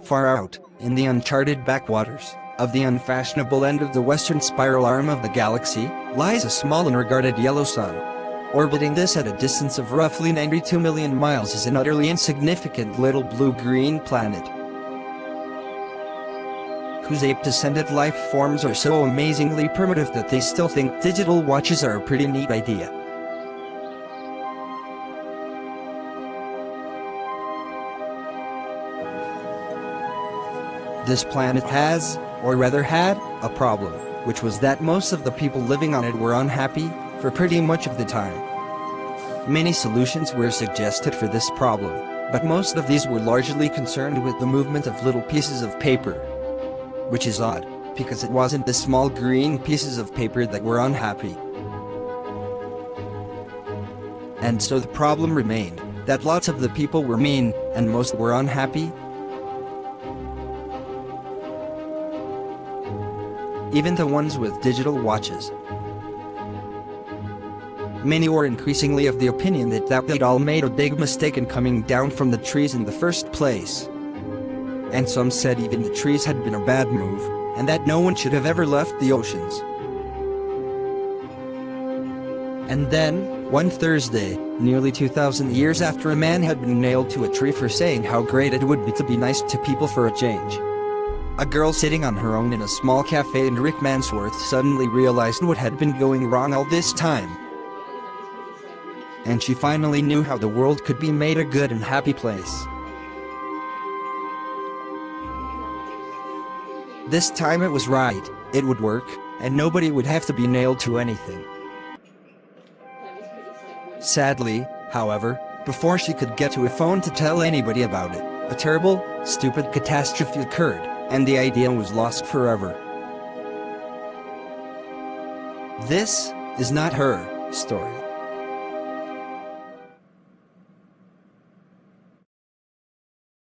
Far out, in the uncharted backwaters of the unfashionable end of the western spiral arm of the galaxy, lies a small and regarded yellow sun. Orbiting this at a distance of roughly 92 million miles is an utterly insignificant little blue-green planet, whose ape-descended life forms are so amazingly primitive that they still think digital watches are a pretty neat idea. This planet has, or rather had, a problem, which was that most of the people living on it were unhappy, for pretty much of the time. Many solutions were suggested for this problem, but most of these were largely concerned with the movement of little pieces of paper. Which is odd, because it wasn't the small green pieces of paper that were unhappy. And so the problem remained, that lots of the people were mean, and most were unhappy. Even the ones with digital watches. Many were increasingly of the opinion that they'd all made a big mistake in coming down from the trees in the first place. And some said even the trees had been a bad move, and that no one should have ever left the oceans. And then, one Thursday, nearly 2,000 years after a man had been nailed to a tree for saying how great it would be to be nice to people for a change, a girl sitting on her own in a small cafe in Rick Mansworth suddenly realized what had been going wrong all this time. And she finally knew how the world could be made a good and happy place. This time it was right, it would work, and nobody would have to be nailed to anything. Sadly, however, before she could get to a phone to tell anybody about it, a terrible, stupid catastrophe occurred, and the idea was lost forever. This is not her story.